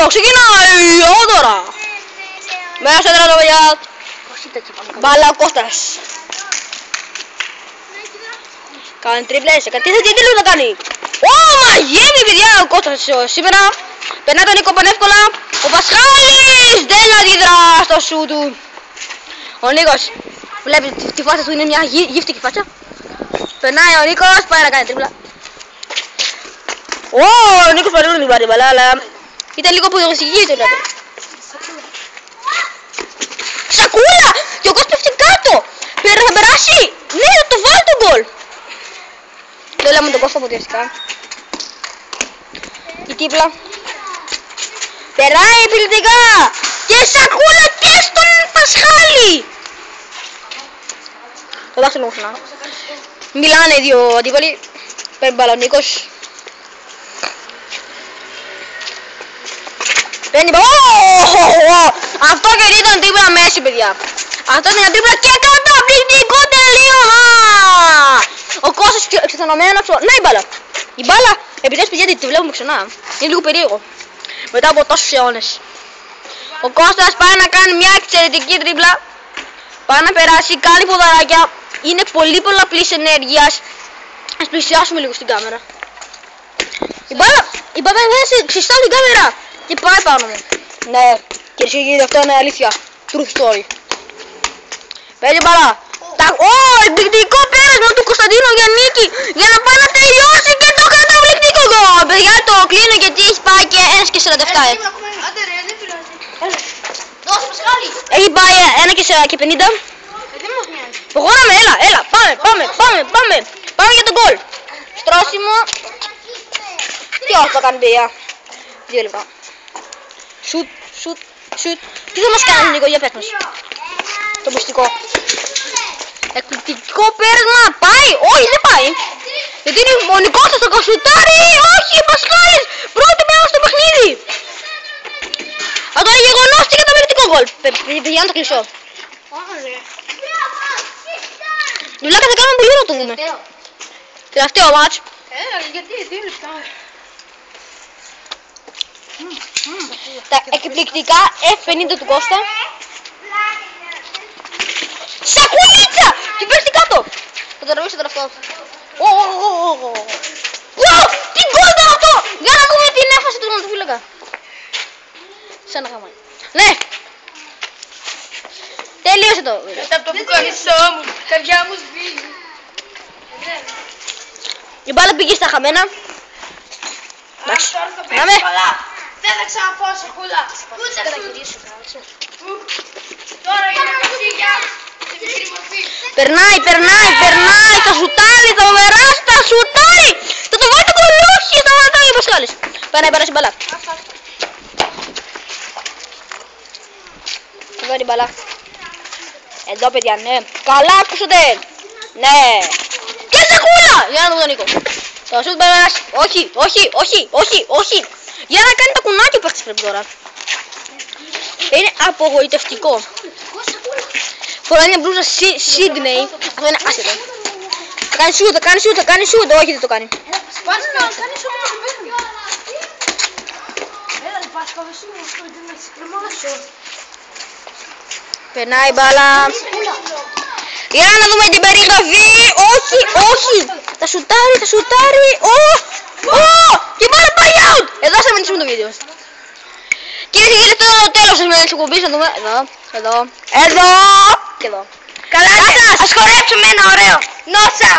Ω, ξεκινάει τώρα. Μέσα στο τρίτο, παιδιά. Μπάλα ο Κώστας. Κάνει τριπλές, τι θέλει να κάνει. Ω, μαγεύει, παιδιά, ο Κώστας σήμερα. Περνάει τον Νίκο πανεύκολα. Ο Πασχάλης δεν αντιδρά στο σου του. Ο Νίκος βλέπει τη φάτσα του, είναι μια γύφτικη φάτσα. Περνάει ο Νίκος, πάει να κάνει τρίπλα. Ο Νίκος παρόλο την πάρει μπαλά, αλλά ήταν λίγο απογοητευτική το πλάτο. Σακούλα! Και ο Κώστας πέφτει κάτω! Θα περάσει! Ναι, θα το βάλει τον γκολ! Δεν λέμε τον Κώστα αποδιαστικά. Η τίπλα. Περάει επιλεκτικά! Και σακούλα και στον Πασχάλη! Το δάχτυλο μου ξανά. Μιλάνε οι δύο αντίπαλοι. Παίρνει μπάλα ο Νίκος. Παίρνει μπάλα. Αυτό και ήταν τρίπλα μέση, παιδιά. Αυτό ήταν τρίπλα και καταπληκτικό τελείωμα. Ο Κώστας εξεθανωμένος. Ναι, η μπάλα. Η μπάλα, επιτέλους, παιδιά, τη βλέπουμε ξανά. Είναι λίγο περίεργο. Μετά από τόσους αιώνες. Ο Κώστας πάει να κάνει μια εξαιρετική τρίπλα. Πάει να περάσει, κάνει ποδαράκια. Είναι πολύ πολλαπλής ενέργειας. Ας πλησιάσουμε λίγο στην κάμερα. Η μπάλα είναι ξυστά στην κάμερα. Και πάει πάνω μου. Ναι, κυρίες και κύριοι, αυτό είναι αλήθεια. True story. Παίζει μπάλα. Εκπληκτικό πέρασμα του Κωνσταντίνου Γιαννίκη για να πάει να τελειώσει και το καταπληκτικό γκολ. Παιδιά, το κλείνω γιατί έχει πάει και 1:47. Έχει πάει 1:50. Προχωράμε, έλα, πάμε. Πάμε για τον γκολ. Στρώσιμο. Τι όχι θα κάνει, παιδιά. 2 λεπτά. Σουτ. Τι θα μας κάνει, Νίκο, για πες μας. Το μυστικό. Εκπληκτικό πέρασμα. Πάει, όχι δεν πάει. Γιατί είναι ο Νικός θα το σουτάρει. Όχι, Πασχάλης. Πρώτη μέρα στο παιχνίδι. Αυτό είναι γεγονός και καταπληκτικό γκολ. Παιδιά, να το κλεισώ. Δουλάκα θα κάνουμε πολύ να το δούμε. Τελευταίο μάτς. Γιατί, 2 λεπτά. Τα εκπληκτικά F50 του Κώστα. Σακουλίτσα! Και πέφτει κάτω. Θα το ρωτήσω τώρα αυτό. Τι γκολ ήταν αυτό! Για να δούμε την έφαση του τερματοφύλακα. Σαν να χαμάει. Ναι! Τελείωσε το. Μετά από το πουκανισό μου, η καρδιά μου σβήνει. Η μπάλα πήγε στα χαμένα. Εντάξει, πάμε. Δεν θα ξαναπώ σακούλα. Κούτσα σου. Τώρα για να κοτσίγια. Περνάει. Θα σουτάρει, θα περάσει, θα σουτάρει. Θα το βάλει το κολούχι, θα βάλει ο Πασχάλης. Περάσει μπαλά. Θα βάλει μπαλά. Εδώ, παιδιά, ναι. Καλά ακούσατε. Ναι. Και σακούλα. Για να δούμε τον Νίκο. Το σουτ περάσει. Όχι. Για να κάνει τα κουνάκια που έχεις πρέπει τώρα. Είναι απογοητευτικό. Φοράει μια μπλούζα Sydney. Αυτό είναι άσχετο. Θα κάνει σούτ. Όχι, δεν το κάνει. Περνάει μπάλα. Για να δούμε την περιγραφή. Όχι. Θα σουτάρει. Και μπάλα πάει out. Εδώ θα μείνουμε το βίντεο. Κυρίες και κύριοι, αυτό είναι το τέλος της εκπομπής. Να δούμε. Εδώ. Και εδώ. Καλά σας. Ας χορέψουμε ένα ωραίο. Νότσα.